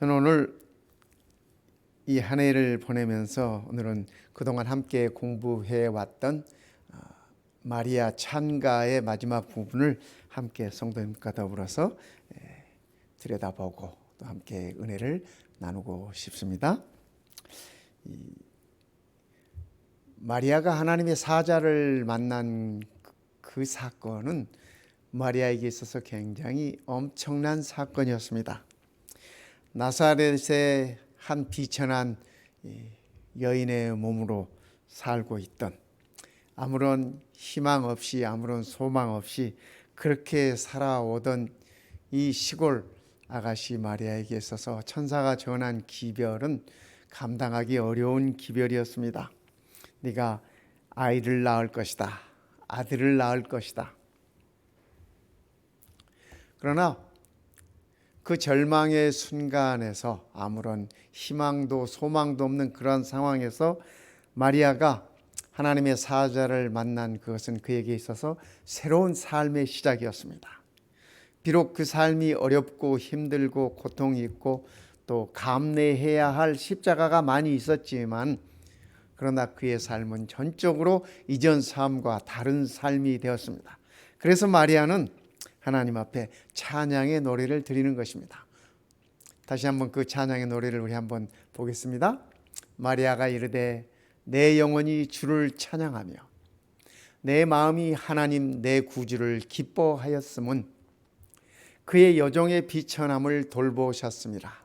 저는 오늘 이 한 해를 보내면서 오늘은 그동안 함께 공부해 왔던 마리아 찬가의 마지막 부분을 함께 성도님과 더불어서 들여다보고 또 함께 은혜를 나누고 싶습니다. 마리아가 하나님의 사자를 만난 그 사건은 마리아에게 있어서 굉장히 엄청난 사건이었습니다. 나사렛의 한 비천한 여인의 몸으로 살고 있던, 아무런 희망 없이 아무런 소망 없이 그렇게 살아오던 이 시골 아가씨 마리아에게 있어서 천사가 전한 기별은 감당하기 어려운 기별이었습니다. 네가 아이를 낳을 것이다. 아들을 낳을 것이다. 그러나 그 절망의 순간에서, 아무런 희망도 소망도 없는 그런 상황에서 마리아가 하나님의 사자를 만난 그것은 그에게 있어서 새로운 삶의 시작이었습니다. 비록 그 삶이 어렵고 힘들고 고통이 있고 또 감내해야 할 십자가가 많이 있었지만, 그러나 그의 삶은 전적으로 이전 삶과 다른 삶이 되었습니다. 그래서 마리아는 하나님 앞에 찬양의 노래를 드리는 것입니다. 다시 한번 그 찬양의 노래를 우리 한번 보겠습니다. 마리아가 이르되 내 영혼이 주를 찬양하며 내 마음이 하나님 내 구주를 기뻐하였음은 그의 여종의 비천함을 돌보셨습니다.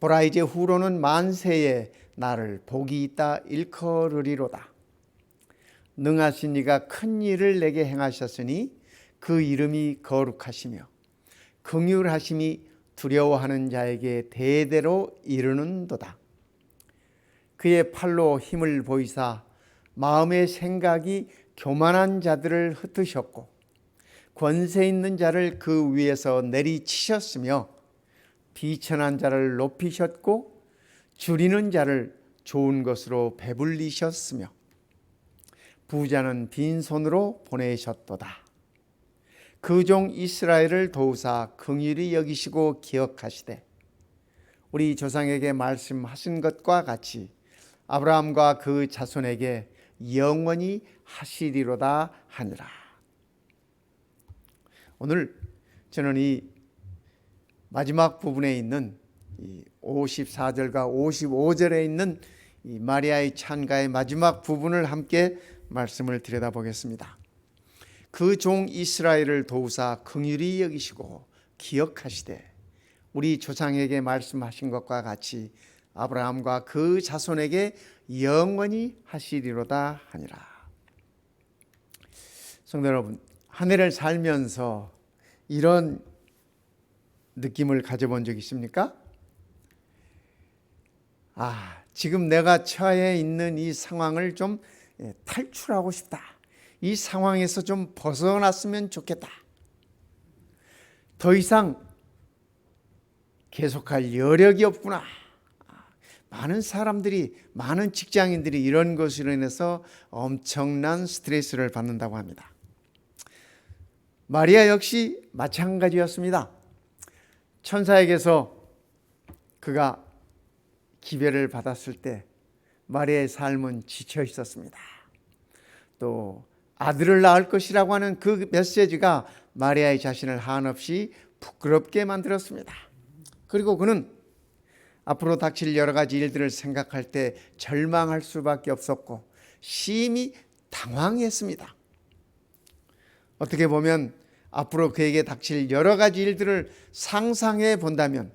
보라, 이제 후로는 만세에 나를 복이 있다 일컬으리로다. 능하신 이가 큰 일을 내게 행하셨으니 그 이름이 거룩하시며 긍휼하심이 두려워하는 자에게 대대로 이르는도다. 그의 팔로 힘을 보이사 마음의 생각이 교만한 자들을 흩으셨고 권세 있는 자를 그 위에서 내리치셨으며 비천한 자를 높이셨고 줄이는 자를 좋은 것으로 배불리셨으며 부자는 빈손으로 보내셨도다. 그 종 이스라엘을 도우사 긍휼히 여기시고 기억하시되 우리 조상에게 말씀하신 것과 같이 아브라함과 그 자손에게 영원히 하시리로다 하니라. 오늘 저는 이 마지막 부분에 있는 이 54절과 55절에 있는 이 마리아의 찬가의 마지막 부분을 함께 말씀을 들여다보겠습니다. 그 종 이스라엘을 도우사 긍휼히 여기시고 기억하시되 우리 조상에게 말씀하신 것과 같이 아브라함과 그 자손에게 영원히 하시리로다 하니라. 성도 여러분, 한 해를 살면서 이런 느낌을 가져본 적 있습니까? 지금 내가 처해 있는 이 상황을 좀 탈출하고 싶다. 이 상황에서 좀 벗어났으면 좋겠다. 더 이상 계속할 여력이 없구나. 많은 사람들이, 많은 직장인들이 이런 것으로 인해서 엄청난 스트레스를 받는다고 합니다. 마리아 역시 마찬가지였습니다. 천사에게서 그가 기별을 받았을 때 마리아의 삶은 지쳐 있었습니다. 또 아들을 낳을 것이라고 하는 그 메시지가 마리아의 자신을 한없이 부끄럽게 만들었습니다. 그리고 그는 앞으로 닥칠 여러 가지 일들을 생각할 때 절망할 수밖에 없었고 심히 당황했습니다. 어떻게 보면 앞으로 그에게 닥칠 여러 가지 일들을 상상해 본다면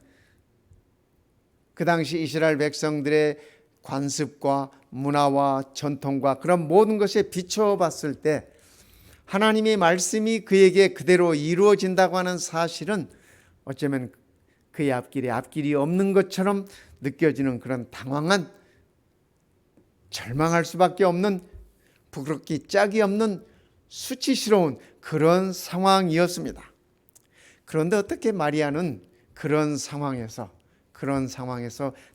그 당시 이스라엘 백성들의 관습과 문화와 전통과 그런 모든 것에 비춰봤을 때 하나님의 말씀이 그에게 그대로 이루어진다고 하는 사실은 어쩌면 그의 앞길이 없는 것처럼 느껴지는 그런 당황한, 절망할 수밖에 없는, 부끄럽기 짝이 없는 수치스러운 그런 상황이었습니다. 그런데 어떻게 마리아는 그런 상황에서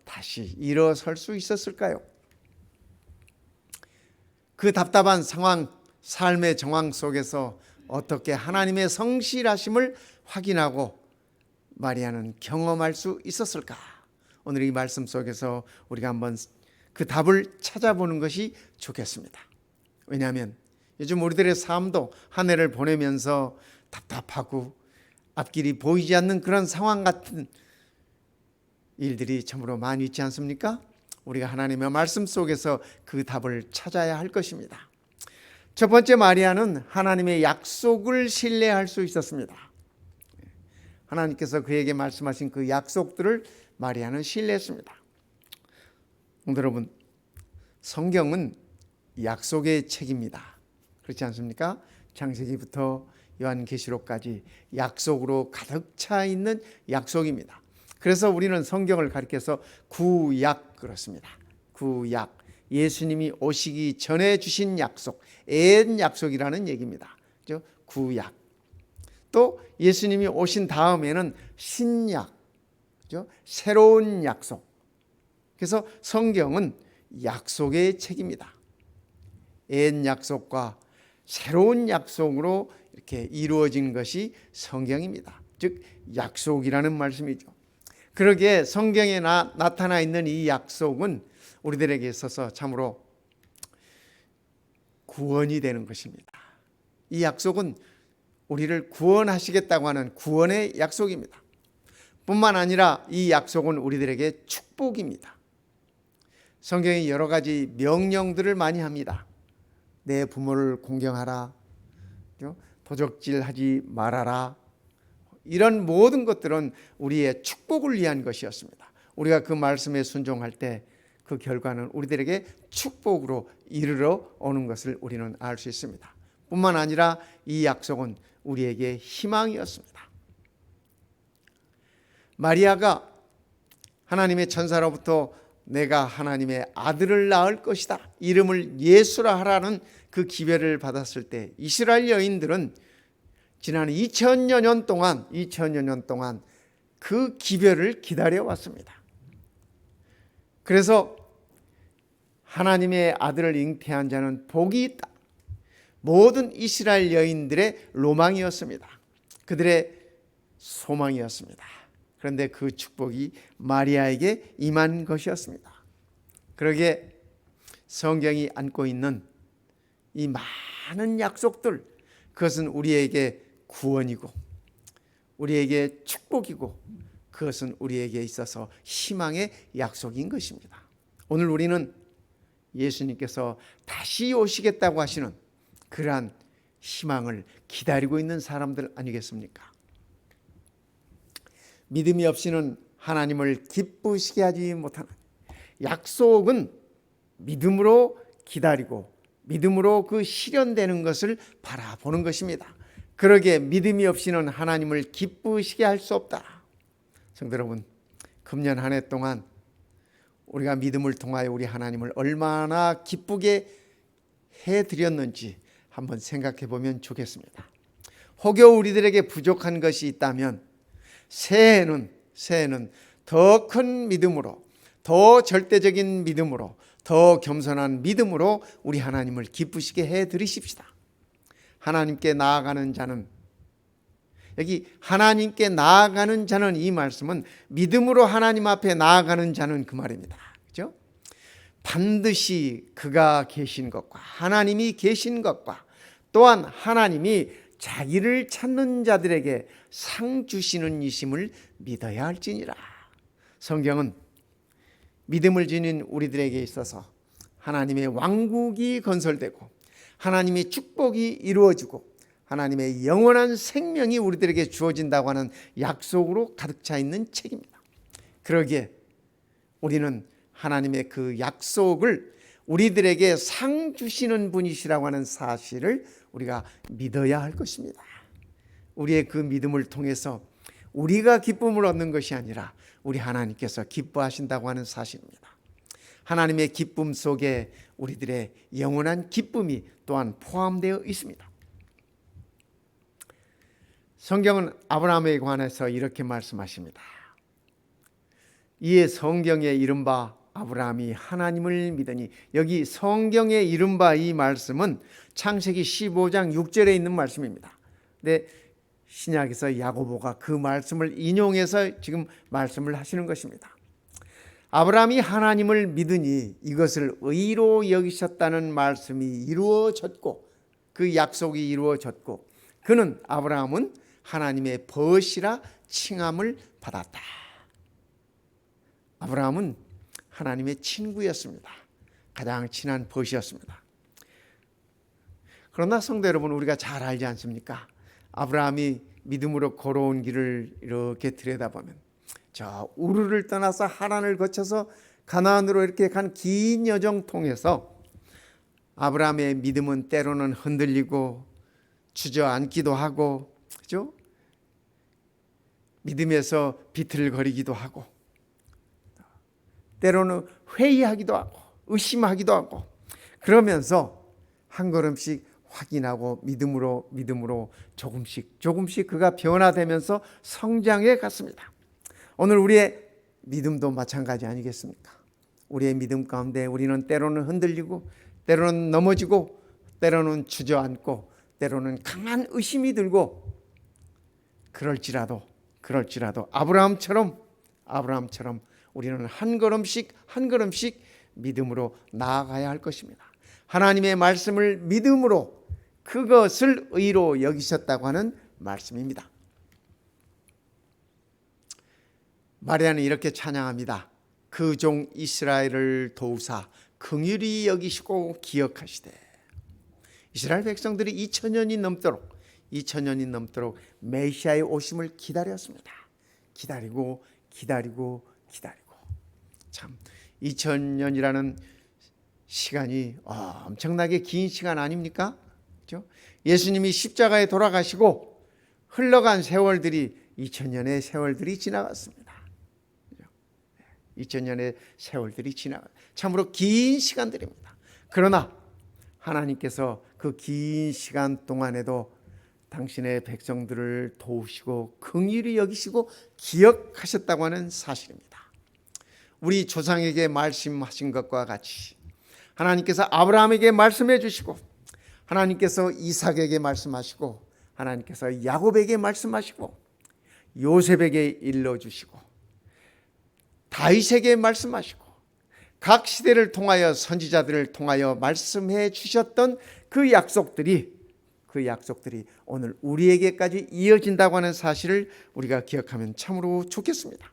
다시 일어설 수 있었을까요? 그 답답한 상황, 삶의 정황 속에서 어떻게 하나님의 성실하심을 확인하고 마리아는 경험할 수 있었을까? 오늘 이 말씀 속에서 우리가 한번 그 답을 찾아보는 것이 좋겠습니다. 왜냐하면 요즘 우리들의 삶도 한 해를 보내면서 답답하고 앞길이 보이지 않는 그런 상황 같은 일들이 참으로 많이 있지 않습니까? 우리가 하나님의 말씀 속에서 그 답을 찾아야 할 것입니다. 첫 번째, 마리아는 하나님의 약속을 신뢰할 수 있었습니다. 하나님께서 그에게 말씀하신 그 약속들을 마리아는 신뢰했습니다. 여러분, 성경은 약속의 책입니다. 그렇지 않습니까? 창세기부터 요한계시록까지 약속으로 가득 차 있는 약속입니다. 그래서 우리는 성경을 가리켜서 구약 그렇습니다. 구약, 예수님이 오시기 전에 주신 약속, 옛 약속이라는 얘기입니다. 그렇죠? 구약. 또 예수님이 오신 다음에는 신약, 그렇죠? 새로운 약속. 그래서 성경은 약속의 책입니다. 옛 약속과 새로운 약속으로 이렇게 이루어진 것이 성경입니다. 즉 약속이라는 말씀이죠. 그러기에 성경에 나타나 있는 이 약속은 우리들에게 있어서 참으로 구원이 되는 것입니다. 이 약속은 우리를 구원하시겠다고 하는 구원의 약속입니다. 뿐만 아니라 이 약속은 우리들에게 축복입니다. 성경이 여러 가지 명령들을 많이 합니다. 내 부모를 공경하라, 도적질하지 말아라. 이런 모든 것들은 우리의 축복을 위한 것이었습니다. 우리가 그 말씀에 순종할 때 그 결과는 우리들에게 축복으로 이르러 오는 것을 우리는 알 수 있습니다. 뿐만 아니라 이 약속은 우리에게 희망이었습니다. 마리아가 하나님의 천사로부터 내가 하나님의 아들을 낳을 것이다, 이름을 예수라 하라는 그 기별을 받았을 때 이스라엘 여인들은 지난 2000여 년 동안 그 기별을 기다려왔습니다. 그래서 하나님의 아들을 잉태한 자는 복이 있다, 모든 이스라엘 여인들의 로망이었습니다. 그들의 소망이었습니다. 그런데 그 축복이 마리아에게 임한 것이었습니다. 그러기에 성경이 안고 있는 이 많은 약속들, 그것은 우리에게 구원이고 우리에게 축복이고 그것은 우리에게 있어서 희망의 약속인 것입니다. 오늘 우리는 예수님께서 다시 오시겠다고 하시는 그러한 희망을 기다리고 있는 사람들 아니겠습니까? 믿음이 없이는 하나님을 기쁘시게 하지 못하는, 약속은 믿음으로 기다리고 믿음으로 그 실현되는 것을 바라보는 것입니다. 그러기에 믿음이 없이는 하나님을 기쁘시게 할 수 없다. 성도 여러분, 금년 한 해 동안 우리가 믿음을 통하여 우리 하나님을 얼마나 기쁘게 해드렸는지 한번 생각해 보면 좋겠습니다. 혹여 우리들에게 부족한 것이 있다면 새해에는 더 큰 믿음으로, 더 절대적인 믿음으로, 더 겸손한 믿음으로 우리 하나님을 기쁘시게 해드리십시다. 하나님께 나아가는 자는, 여기 하나님께 나아가는 자는, 이 말씀은 믿음으로 하나님 앞에 나아가는 자는 그 말입니다. 그렇죠? 반드시 그가 계신 것과 하나님이 계신 것과 또한 하나님이 자기를 찾는 자들에게 상 주시는 이심을 믿어야 할지니라. 성경은 믿음을 지닌 우리들에게 있어서 하나님의 왕국이 건설되고 하나님의 축복이 이루어지고 하나님의 영원한 생명이 우리들에게 주어진다고 하는 약속으로 가득 차 있는 책입니다. 그러기에 우리는 하나님의 그 약속을 우리들에게 상 주시는 분이시라고 하는 사실을 우리가 믿어야 할 것입니다. 우리의 그 믿음을 통해서 우리가 기쁨을 얻는 것이 아니라 우리 하나님께서 기뻐하신다고 하는 사실입니다. 하나님의 기쁨 속에 우리들의 영원한 기쁨이 또한 포함되어 있습니다. 성경은 아브라함에 관해서 이렇게 말씀하십니다. 이에 성경에 이른바 아브라함이 하나님을 믿으니, 여기 성경에 이른바 이 말씀은 창세기 15장 6절에 있는 말씀입니다. 근데 신약에서 야고보가 그 말씀을 인용해서 지금 말씀을 하시는 것입니다. 아브라함이 하나님을 믿으니 이것을 의로 여기셨다는 말씀이 이루어졌고 그 약속이 이루어졌고 그는 아브라함은 하나님의 벗이라 칭함을 받았다. 아브라함은 하나님의 친구였습니다. 가장 친한 벗이었습니다. 그러나 성도 여러분, 우리가 잘 알지 않습니까? 아브라함이 믿음으로 걸어온 길을 이렇게 들여다보면 저 우르를 떠나서 하란을 거쳐서 가나안으로 이렇게 간 긴 여정 통해서 아브라함의 믿음은 때로는 흔들리고 주저앉기도 하고, 그죠? 믿음에서 비틀거리기도 하고, 때로는 회의하기도 하고, 의심하기도 하고, 그러면서 한 걸음씩 확인하고 믿음으로 조금씩 그가 변화되면서 성장해 갔습니다. 오늘 우리의 믿음도 마찬가지 아니겠습니까? 우리의 믿음 가운데 우리는 때로는 흔들리고 때로는 넘어지고 때로는 주저앉고 때로는 강한 의심이 들고 그럴지라도 아브라함처럼 우리는 한 걸음씩 믿음으로 나아가야 할 것입니다. 하나님의 말씀을 믿음으로 그것을 의로 여기셨다고 하는 말씀입니다. 마리아는 이렇게 찬양합니다. 그 종 이스라엘을 도우사 긍휼히 여기시고 기억하시되. 이스라엘 백성들이 2000년이 넘도록 메시아의 오심을 기다렸습니다. 기다리고 참 2000년이라는 시간이 엄청나게 긴 시간 아닙니까? 그렇죠? 예수님이 십자가에 돌아가시고 흘러간 세월들이 2000년의 세월들이 지나갔습니다. 2000년의 세월들이 참으로 긴 시간들입니다. 그러나 하나님께서 그 긴 시간 동안에도 당신의 백성들을 도우시고 긍휼히 여기시고 기억하셨다고 하는 사실입니다. 우리 조상에게 말씀하신 것과 같이 하나님께서 아브라함에게 말씀해 주시고 하나님께서 이삭에게 말씀하시고 하나님께서 야곱에게 말씀하시고 요셉에게 일러주시고 다윗에게 말씀하시고 각 시대를 통하여 선지자들을 통하여 말씀해 주셨던 그 약속들이 오늘 우리에게까지 이어진다고 하는 사실을 우리가 기억하면 참으로 좋겠습니다.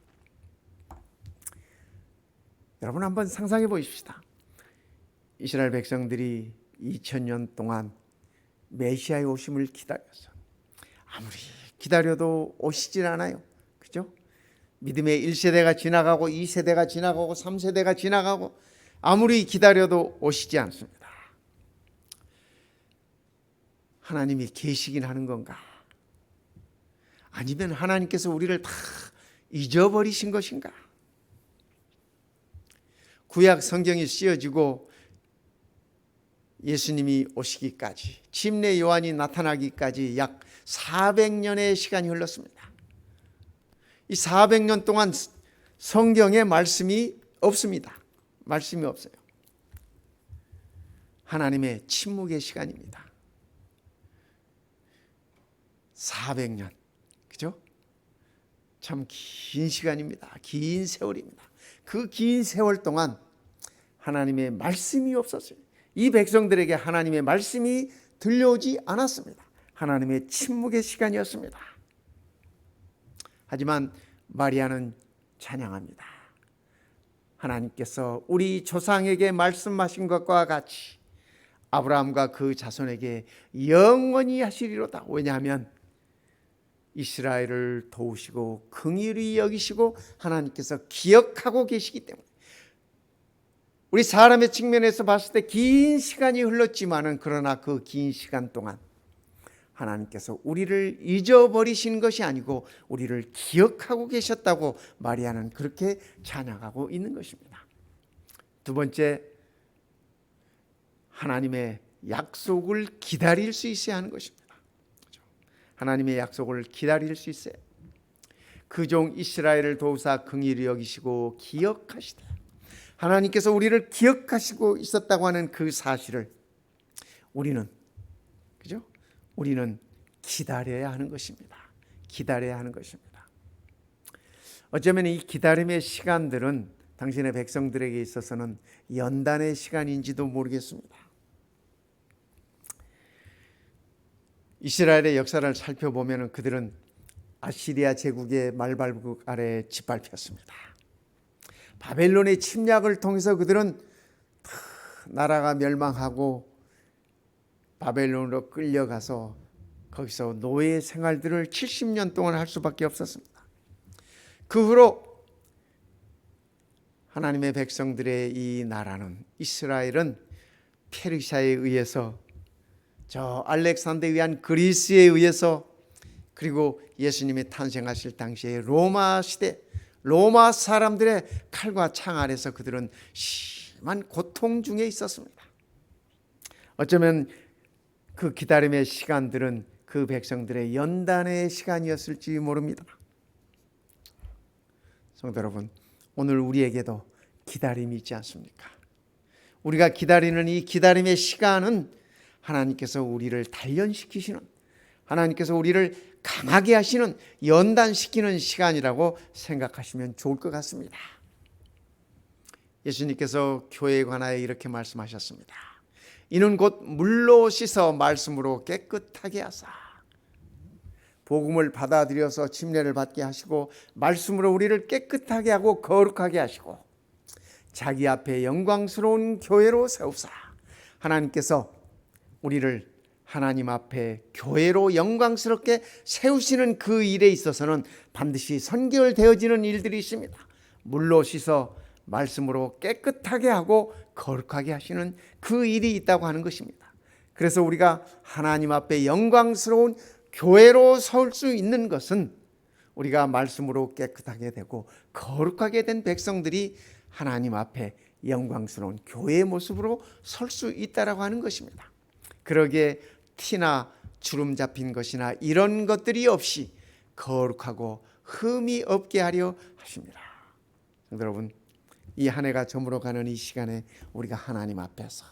여러분 한번 상상해 보십시다. 이스라엘 백성들이 2000년 동안 메시아의 오심을 기다려서 아무리 기다려도 오시질 않아요. 그죠? 믿음의 1세대가 지나가고 2세대가 지나가고 3세대가 지나가고 아무리 기다려도 오시지 않습니다. 하나님이 계시긴 하는 건가? 아니면 하나님께서 우리를 다 잊어버리신 것인가? 구약 성경이 씌어지고 예수님이 오시기까지 침례 요한이 나타나기까지 약 400년의 시간이 흘렀습니다. 이 400년 동안 성경에 말씀이 없습니다. 말씀이 없어요. 하나님의 침묵의 시간입니다. 400년. 그죠? 참 긴 시간입니다. 긴 세월입니다. 그 긴 세월 동안 하나님의 말씀이 없었어요. 이 백성들에게 하나님의 말씀이 들려오지 않았습니다. 하나님의 침묵의 시간이었습니다. 하지만 마리아는 찬양합니다. 하나님께서 우리 조상에게 말씀하신 것과 같이 아브라함과 그 자손에게 영원히 하시리로다. 왜냐하면 이스라엘을 도우시고 긍휼히 여기시고 하나님께서 기억하고 계시기 때문에. 우리 사람의 측면에서 봤을 때 긴 시간이 흘렀지만은 그러나 그 긴 시간 동안 하나님께서 우리를 잊어버리신 것이 아니고 우리를 기억하고 계셨다고 마리아는 그렇게 찬양하고 있는 것입니다. 두 번째, 하나님의 약속을 기다릴 수 있어야 하는 것입니다. 하나님의 약속을 기다릴 수 있어요. 그 종 이스라엘을 도우사 긍휼히 여기시고 기억하시되. 하나님께서 우리를 기억하시고 있었다고 하는 그 사실을 우리는 기다려야 하는 것입니다. 기다려야 하는 것입니다. 어쩌면 이 기다림의 시간들은 당신의 백성들에게 있어서는 연단의 시간인지도 모르겠습니다. 이스라엘의 역사를 살펴보면 그들은 아시리아 제국의 말발굽 아래에 짓밟혔습니다. 바벨론의 침략을 통해서 그들은 나라가 멸망하고 바벨론으로 끌려가서 거기서 노예 생활들을 70년 동안 할 수밖에 없었습니다. 그 후로 하나님의 백성들의 이 나라는, 이스라엘은 페르시아에 의해서, 저 알렉산더에 의한 그리스에 의해서, 그리고 예수님이 탄생하실 당시에 로마 시대, 로마 사람들의 칼과 창 아래서 그들은 심한 고통 중에 있었습니다. 어쩌면 그 기다림의 시간들은 그 백성들의 연단의 시간이었을지 모릅니다. 성도 여러분, 오늘 우리에게도 기다림이 있지 않습니까? 우리가 기다리는 이 기다림의 시간은 하나님께서 우리를 단련시키시는, 하나님께서 우리를 강하게 하시는, 연단시키는 시간이라고 생각하시면 좋을 것 같습니다. 예수님께서 교회에 관하여 이렇게 말씀하셨습니다. 이는 곧 물로 씻어 말씀으로 깨끗하게 하사, 복음을 받아들여서 침례를 받게 하시고 말씀으로 우리를 깨끗하게 하고 거룩하게 하시고 자기 앞에 영광스러운 교회로 세우사, 하나님께서 우리를 하나님 앞에 교회로 영광스럽게 세우시는 그 일에 있어서는 반드시 선결되어지는 일들이 있습니다. 물로 씻어 말씀으로 깨끗하게 하고 거룩하게 하시는 그 일이 있다고 하는 것입니다. 그래서 우리가 하나님 앞에 영광스러운 교회로 서울 수 있는 것은 우리가 말씀으로 깨끗하게 되고 거룩하게 된 백성들이 하나님 앞에 영광스러운 교회의 모습으로 설 수 있다라고 하는 것입니다. 그러기에 티나 주름 잡힌 것이나 이런 것들이 없이 거룩하고 흠이 없게 하려 하십니다. 여러분, 이 한 해가 저물어가는 이 시간에 우리가 하나님 앞에서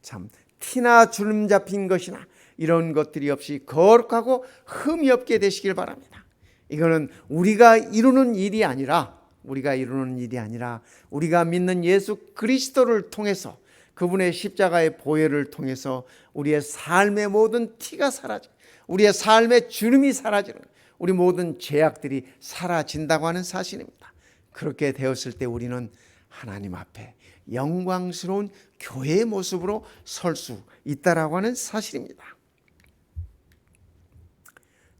참 티나 주름 잡힌 것이나 이런 것들이 없이 거룩하고 흠이 없게 되시길 바랍니다. 이거는 우리가 이루는 일이 아니라 우리가 믿는 예수 그리스도를 통해서, 그분의 십자가의 보혈을 통해서 우리의 삶의 모든 티가 사라져, 우리의 삶의 주름이 사라지는, 우리 모든 죄악들이 사라진다고 하는 사실입니다. 그렇게 되었을 때 우리는 하나님 앞에 영광스러운 교회의 모습으로 설 수 있다라고 하는 사실입니다.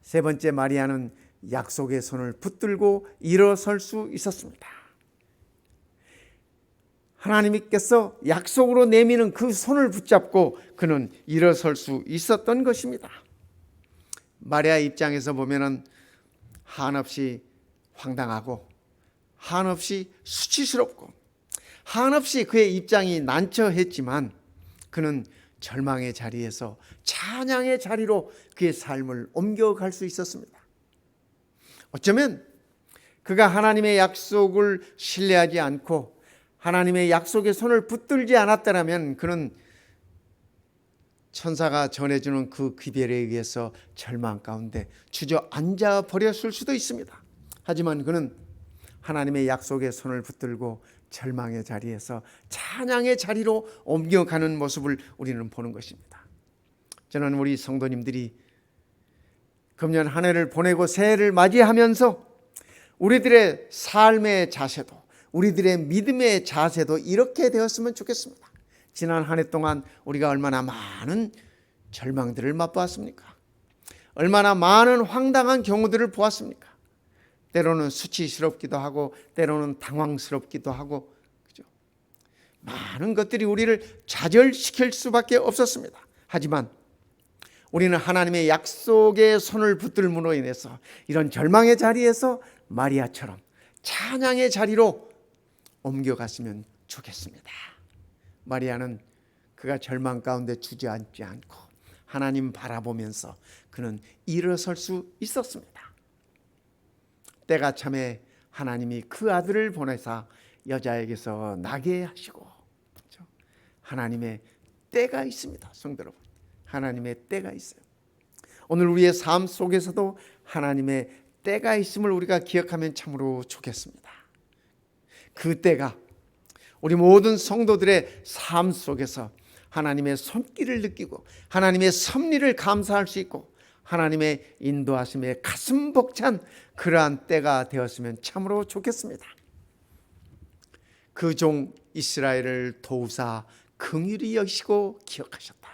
세 번째, 마리아는 약속의 손을 붙들고 일어설 수 있었습니다. 하나님께서 약속으로 내미는 그 손을 붙잡고 그는 일어설 수 있었던 것입니다. 마리아 입장에서 보면은 한없이 황당하고 한없이 수치스럽고 한없이 그의 입장이 난처했지만 그는 절망의 자리에서 찬양의 자리로 그의 삶을 옮겨갈 수 있었습니다. 어쩌면 그가 하나님의 약속을 신뢰하지 않고 하나님의 약속의 손을 붙들지 않았다면 그는 천사가 전해주는 그 기별에 의해서 절망 가운데 주저앉아 버렸을 수도 있습니다. 하지만 그는 하나님의 약속의 손을 붙들고 절망의 자리에서 찬양의 자리로 옮겨가는 모습을 우리는 보는 것입니다. 저는 우리 성도님들이 금년 한 해를 보내고 새해를 맞이하면서 우리들의 삶의 자세도, 우리들의 믿음의 자세도 이렇게 되었으면 좋겠습니다. 지난 한 해 동안 우리가 얼마나 많은 절망들을 맛보았습니까? 얼마나 많은 황당한 경우들을 보았습니까? 때로는 수치스럽기도 하고 때로는 당황스럽기도 하고, 그죠? 많은 것들이 우리를 좌절시킬 수밖에 없었습니다. 하지만 우리는 하나님의 약속의 손을 붙들므로 인해서 이런 절망의 자리에서 마리아처럼 찬양의 자리로 옮겨갔으면 좋겠습니다. 마리아는 그가 절망 가운데 주저앉지 않고 하나님 바라보면서 그는 일어설 수 있었습니다. 때가 참에 하나님이 그 아들을 보내사 여자에게서 나게 하시고, 그렇죠? 하나님의 때가 있습니다. 성도 여러분, 하나님의 때가 있어요. 오늘 우리의 삶 속에서도 하나님의 때가 있음을 우리가 기억하면 참으로 좋겠습니다. 그 때가 우리 모든 성도들의 삶 속에서 하나님의 손길을 느끼고 하나님의 섭리를 감사할 수 있고 하나님의 인도하심에 가슴 벅찬 그러한 때가 되었으면 참으로 좋겠습니다. 그 종 이스라엘을 도우사 긍휼히 여기시고 기억하셨다.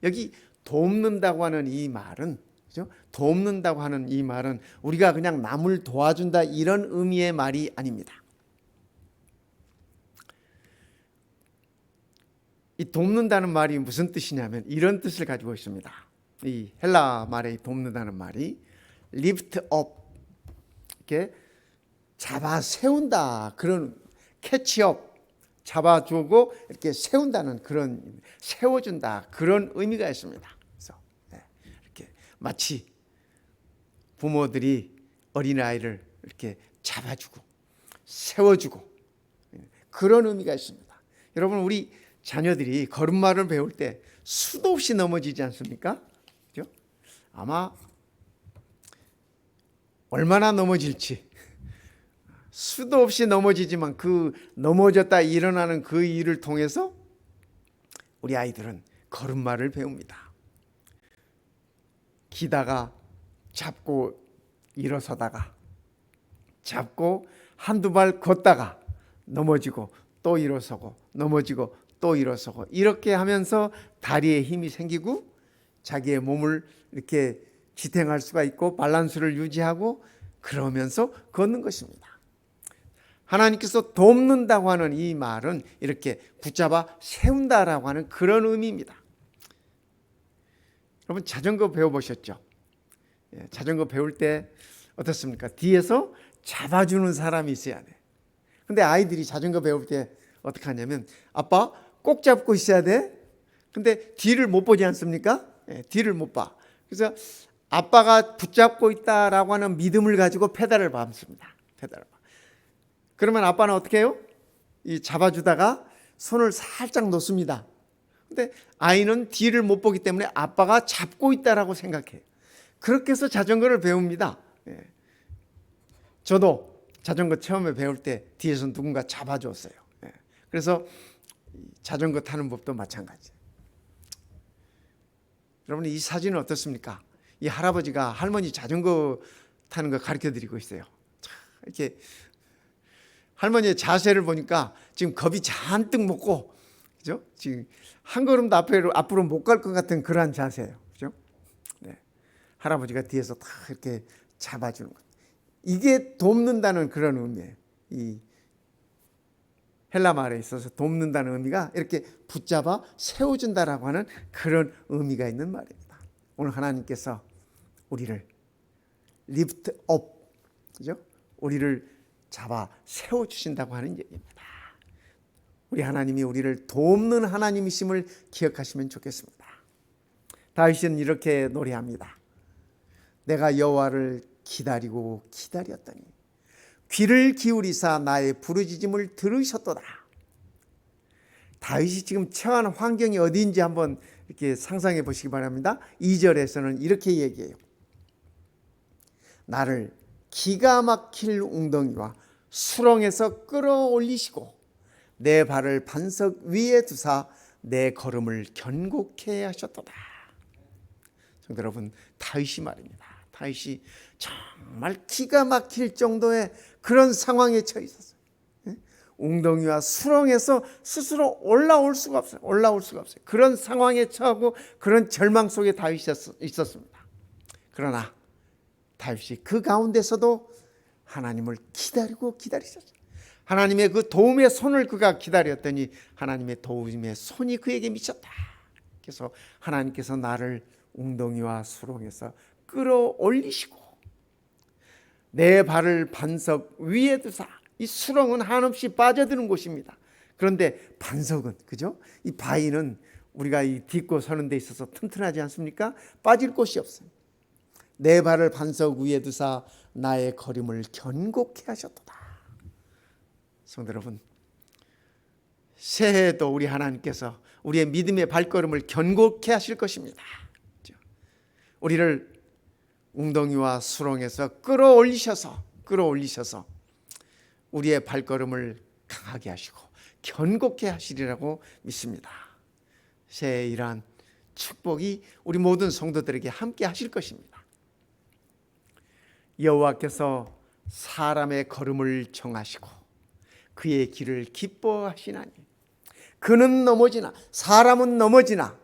여기 돕는다고 하는 이 말은, 그죠? 돕는다고 하는 이 말은 우리가 그냥 남을 도와준다 이런 의미의 말이 아닙니다. 이 돕는다는 말이 무슨 뜻이냐면 이런 뜻을 가지고 있습니다. 이 헬라 말에 돕는다는 말이 lift up, 이렇게 잡아 세운다, 그런 캐치업, 잡아주고 이렇게 세운다는, 그런 세워준다, 그런 의미가 있습니다. 그래서 이렇게 마치 부모들이 어린아이를 이렇게 잡아주고 세워주고 그런 의미가 있습니다. 여러분, 우리 자녀들이 걸음마를 배울 때 수도 없이 넘어지지 않습니까? 그죠? 아마 얼마나 넘어질지 수도 없이 넘어지지만 그 넘어졌다 일어나는 그 일을 통해서 우리 아이들은 걸음마를 배웁니다. 기다가 잡고 일어서다가 잡고 한두 발 걷다가 넘어지고 또 일어서고 넘어지고 또 일어서고 이렇게 하면서 다리에 힘이 생기고 자기의 몸을 이렇게 지탱할 수가 있고 밸런스를 유지하고 그러면서 걷는 것입니다. 하나님께서 돕는다고 하는 이 말은 이렇게 붙잡아 세운다라고 하는 그런 의미입니다. 여러분, 자전거 배워보셨죠? 자전거 배울 때 어떻습니까? 뒤에서 잡아주는 사람이 있어야 돼. 근데 아이들이 자전거 배울 때 어떻게 하냐면 아빠 꼭 잡고 있어야 돼. 근데 뒤를 못 보지 않습니까? 뒤를 못 봐. 그래서 아빠가 붙잡고 있다라고 하는 믿음을 가지고 페달을 밟습니다. 페달을 밟. 그러면 아빠는 어떻게 해요? 이 잡아주다가 손을 살짝 놓습니다. 근데 아이는 뒤를 못 보기 때문에 아빠가 잡고 있다라고 생각해요. 그렇게 해서 자전거를 배웁니다. 저도 자전거 처음에 배울 때 뒤에서 누군가 잡아줬어요. 그래서 자전거 타는 법도 마찬가지예요. 여러분, 이 사진은 어떻습니까? 이 할아버지가 할머니 자전거 타는 거 가르쳐 드리고 있어요. 이렇게 할머니의 자세를 보니까 지금 겁이 잔뜩 먹고, 그죠? 지금 한 걸음도 앞으로 못 갈 것 같은 그러한 자세예요. 그죠? 네. 할아버지가 뒤에서 다 이렇게 잡아주는 것. 이게 돕는다는 그런 의미예요. 이 헬라 말에 있어서 돕는다는 의미가 이렇게 붙잡아 세워준다라고 하는 그런 의미가 있는 말입니다. 오늘 하나님께서 우리를 lift up, 그죠? 우리를 잡아 세워주신다고 하는 얘기입니다. 우리 하나님이 우리를 돕는 하나님이심을 기억하시면 좋겠습니다. 다윗은 이렇게 노래합니다. 내가 여호와를 기다리고 기다렸더니 귀를 기울이사 나의 부르짖음을 들으셨도다. 다윗이 지금 처한 환경이 어디인지 한번 이렇게 상상해 보시기 바랍니다. 2절에서는 이렇게 얘기해요. 나를 기가 막힐 웅덩이와 수렁에서 끌어올리시고 내 발을 반석 위에 두사 내 걸음을 견고케 하셨도다. 성도 여러분, 다윗이 말입니다. 다윗이 정말 기가 막힐 정도의 그런 상황에 처해 있었어요. 웅덩이와 수렁에서 스스로 올라올 수가 없어요. 그런 상황에 처하고 그런 절망 속에 다윗이 있었습니다. 그러나 다윗이 그 가운데서도 하나님을 기다리고 기다리셨어요. 하나님의 그 도움의 손을 그가 기다렸더니 하나님의 도움의 손이 그에게 미쳤다. 그래서 하나님께서 나를 웅덩이와 수렁에서 끌어올리시고 내 발을 반석 위에 두사. 이 수렁은 한없이 빠져드는 곳입니다. 그런데 반석은, 그죠? 이 바위는 우리가 이 딛고 서는 데 있어서 튼튼하지 않습니까? 빠질 곳이 없어요. 내 발을 반석 위에 두사 나의 걸음을 견고케 하셨도다. 성도 여러분, 새해에도 우리 하나님께서 우리의 믿음의 발걸음을 견고케 하실 것입니다. 우리를 웅덩이와 수렁에서 끌어올리셔서 우리의 발걸음을 강하게 하시고 견고케 하시리라고 믿습니다. 새해 이러한 축복이 우리 모든 성도들에게 함께 하실 것입니다. 여호와께서 사람의 걸음을 정하시고 그의 길을 기뻐하시나니 그는 넘어지나 사람은 넘어지나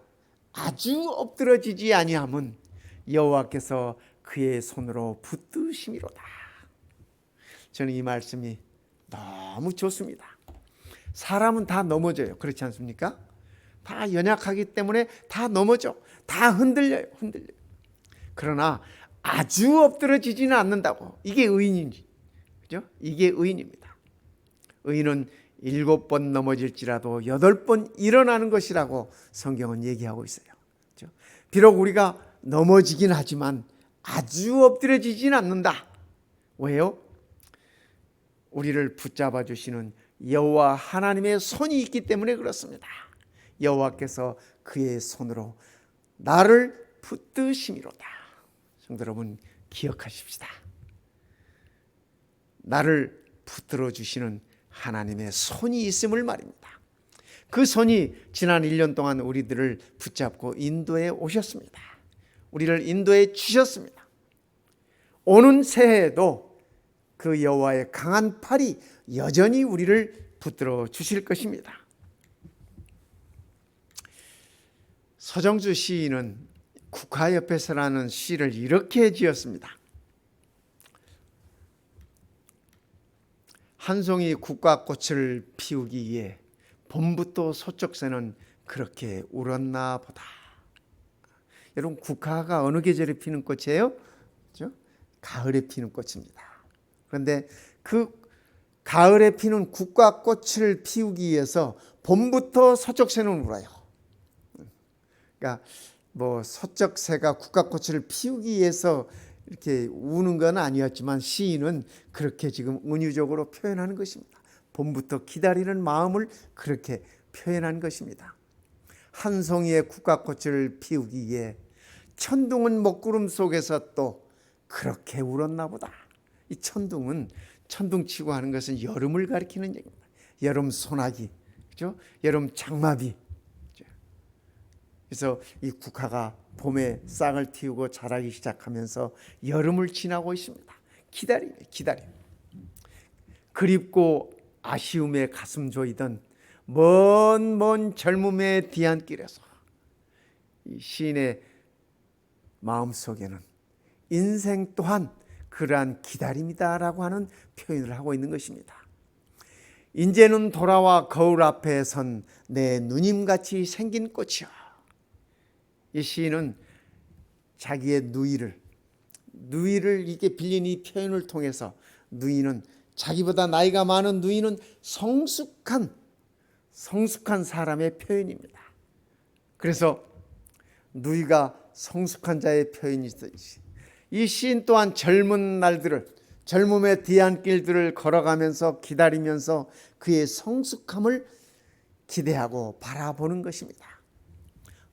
아주 엎드러지지 아니함은 여호와께서 그의 손으로 붙드심이로다. 저는 이 말씀이 너무 좋습니다. 사람은 다 넘어져요. 그렇지 않습니까? 다 연약하기 때문에 다 넘어져. 다 흔들려요. 그러나 아주 엎드러지지는 않는다고. 이게 의인인지. 그죠? 이게 의인입니다. 의인은 7번 넘어질지라도 8번 일어나는 것이라고 성경은 얘기하고 있어요. 그죠? 비록 우리가 넘어지긴 하지만 아주 엎드려지진 않는다. 왜요? 우리를 붙잡아 주시는 여호와 하나님의 손이 있기 때문에 그렇습니다. 여호와께서 그의 손으로 나를 붙드심이로다. 성도 여러분 기억하십시다. 나를 붙들어 주시는 하나님의 손이 있음을 말입니다. 그 손이 지난 1년 동안 우리들을 붙잡고 인도해 오셨습니다. 우리를 인도해 주셨습니다. 오는 새해에도 그 여호와의 강한 팔이 여전히 우리를 붙들어 주실 것입니다. 서정주 시인은 국화옆에서라는 시를 이렇게 지었습니다. 한 송이 국화꽃을 피우기 위해 봄부터 서쪽새는 그렇게 울었나 보다. 여러분 국화가 어느 계절에 피는 꽃이에요? 그렇죠? 가을에 피는 꽃입니다. 그런데 그 가을에 피는 국화꽃을 피우기 위해서 봄부터 서쪽새는 울어요. 그러니까 서쪽새가 국화꽃을 피우기 위해서 이렇게 우는 건 아니었지만 시인은 그렇게 지금 은유적으로 표현하는 것입니다. 봄부터 기다리는 마음을 그렇게 표현한 것입니다. 한 송이의 국화꽃을 피우기 위해 천둥은 먹구름 속에서 또 그렇게 울었나 보다. 이 천둥은 천둥치고 하는 것은 여름을 가리키는 얘기입니다. 여름 소나기, 그죠? 여름 장마비. 그래서 이 국화가 봄에 싹을 틔우고 자라기 시작하면서 여름을 지나고 있습니다. 기다림. 그립고 아쉬움에 가슴 조이던 먼 젊음의 뒤안길에서 이 시인의 마음속에는 인생 또한 그러한 기다림이다라고 하는 표현을 하고 있는 것입니다. 이제는 돌아와 거울 앞에 선 내 누님같이 생긴 꽃이여. 이 시인은 자기의 누이를 이게 빌린 이 표현을 통해서 누이는 자기보다 나이가 많은 누이는 성숙한 사람의 표현입니다. 그래서 누이가 성숙한 자의 표현이듯이 이 시인 또한 젊은 날들을 젊음의 뒤안길들을 걸어가면서 기다리면서 그의 성숙함을 기대하고 바라보는 것입니다.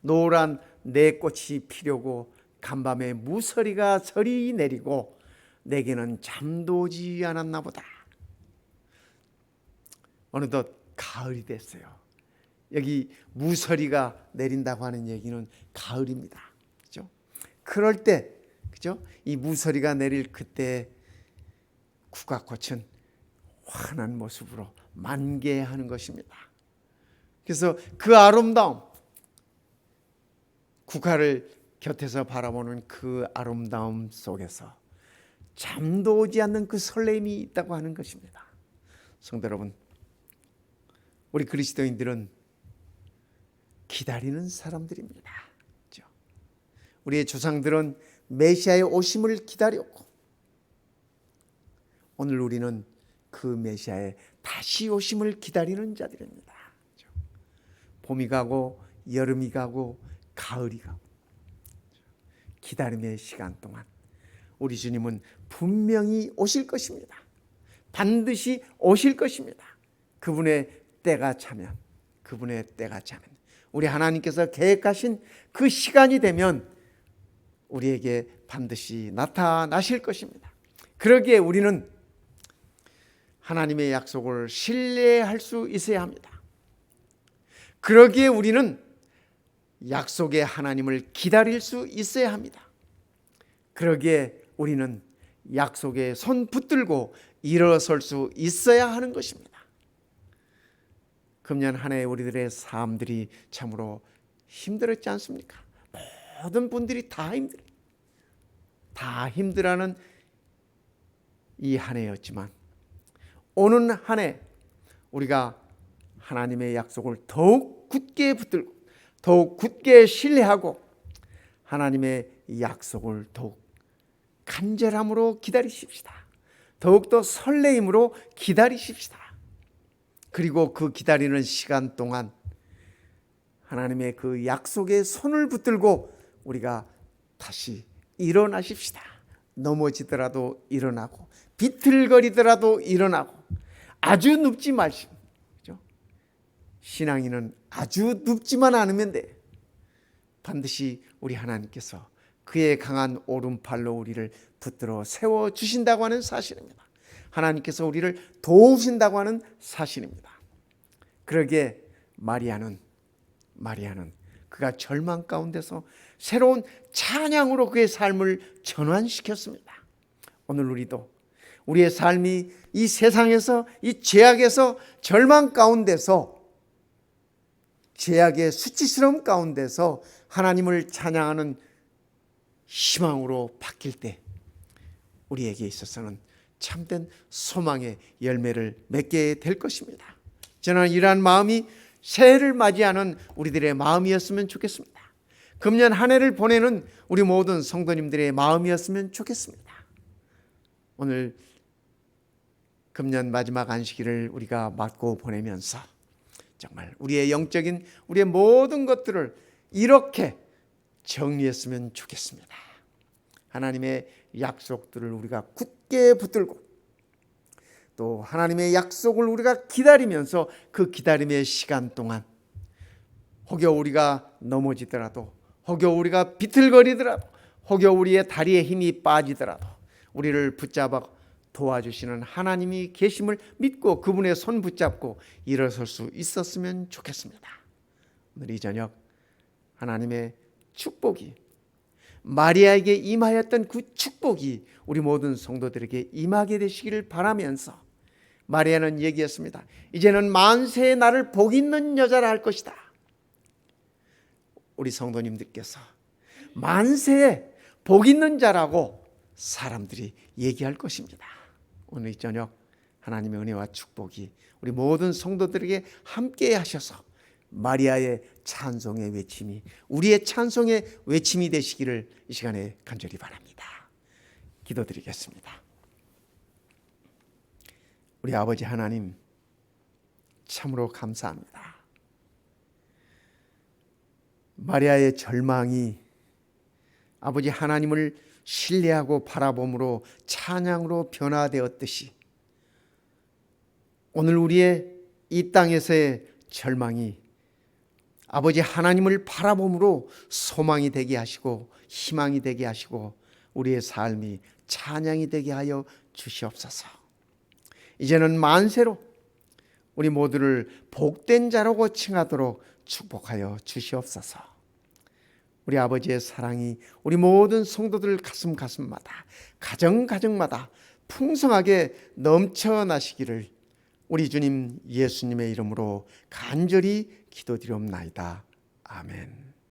노란 내 꽃이 피려고 간밤에 무서리가 서리 내리고 내게는 잠도 오지 않았나 보다. 어느덧 가을이 됐어요. 여기 무서리가 내린다고 하는 얘기는 가을입니다. 그죠? 그럴 때, 그죠? 이 무서리가 내릴 그때 국화꽃은 환한 모습으로 만개하는 것입니다. 그래서 그 아름다움, 국화를 곁에서 바라보는 그 아름다움 속에서 잠도 오지 않는 그 설렘이 있다고 하는 것입니다. 성도 여러분, 우리 그리스도인들은 기다리는 사람들입니다. 그렇죠? 우리의 조상들은 메시아의 오심을 기다렸고 오늘 우리는 그 메시아의 다시 오심을 기다리는 자들입니다. 그렇죠? 봄이 가고 여름이 가고 가을이 가고 기다림의 시간 동안 우리 주님은 분명히 오실 것입니다. 반드시 오실 것입니다. 그분의 때가 차면 우리 하나님께서 계획하신 그 시간이 되면 우리에게 반드시 나타나실 것입니다. 그러기에 우리는 하나님의 약속을 신뢰할 수 있어야 합니다. 그러기에 우리는 약속의 하나님을 기다릴 수 있어야 합니다. 그러기에 우리는 약속에 손 붙들고 일어설 수 있어야 하는 것입니다. 금년 한 해 우리들의 삶들이 참으로 힘들었지 않습니까? 모든 분들이 다 힘들어하는 이 한 해였지만 오는 한 해 우리가 하나님의 약속을 더욱 굳게 붙들고 더욱 굳게 신뢰하고 하나님의 약속을 더욱 간절함으로 기다리십시다. 더욱더 설레임으로 기다리십시다. 그리고 그 기다리는 시간 동안 하나님의 그 약속에 손을 붙들고 우리가 다시 일어나십시다. 넘어지더라도 일어나고 비틀거리더라도 일어나고 아주 눕지 마시고, 그렇죠? 신앙인은 아주 눕지만 않으면 돼. 반드시 우리 하나님께서 그의 강한 오른팔로 우리를 붙들어 세워주신다고 하는 사실입니다. 하나님께서 우리를 도우신다고 하는 사실입니다. 그러기에 마리아는 그가 절망 가운데서 새로운 찬양으로 그의 삶을 전환시켰습니다. 오늘 우리도 우리의 삶이 이 세상에서 이 죄악에서 절망 가운데서 죄악의 수치스러움 가운데서 하나님을 찬양하는 희망으로 바뀔 때 우리에게 있어서는 참된 소망의 열매를 맺게 될 것입니다. 저는 이러한 마음이 새해를 맞이하는 우리들의 마음이었으면 좋겠습니다. 금년 한 해를 보내는 우리 모든 성도님들의 마음이었으면 좋겠습니다. 오늘 금년 마지막 안식일을 우리가 맞고 보내면서 정말 우리의 영적인 우리의 모든 것들을 이렇게 정리했으면 좋겠습니다. 하나님의 약속들을 우리가 굳게 붙들고 또 하나님의 약속을 우리가 기다리면서 그 기다림의 시간 동안 혹여 우리가 넘어지더라도 혹여 우리가 비틀거리더라도 혹여 우리의 다리에 힘이 빠지더라도 우리를 붙잡아 도와주시는 하나님이 계심을 믿고 그분의 손 붙잡고 일어설 수 있었으면 좋겠습니다. 오늘 이 저녁 하나님의 축복이 마리아에게 임하였던 그 축복이 우리 모든 성도들에게 임하게 되시기를 바라면서 마리아는 얘기했습니다. 이제는 만세의 나를 복 있는 여자라 할 것이다. 우리 성도님들께서 만세에 복 있는 자라고 사람들이 얘기할 것입니다. 오늘 이 저녁 하나님의 은혜와 축복이 우리 모든 성도들에게 함께 하셔서 마리아의 찬송의 외침이 우리의 찬송의 외침이 되시기를 이 시간에 간절히 바랍니다. 기도드리겠습니다. 우리 아버지 하나님 참으로 감사합니다. 마리아의 절망이 아버지 하나님을 신뢰하고 바라봄으로 찬양으로 변화되었듯이 오늘 우리의 이 땅에서의 절망이 아버지 하나님을 바라봄으로 소망이 되게 하시고 희망이 되게 하시고 우리의 삶이 찬양이 되게 하여 주시옵소서. 이제는 만세로 우리 모두를 복된 자라고 칭하도록 축복하여 주시옵소서. 우리 아버지의 사랑이 우리 모든 성도들 가슴마다 가정마다 풍성하게 넘쳐나시기를 우리 주님 예수님의 이름으로 간절히 기도드리옵나이다. 아멘.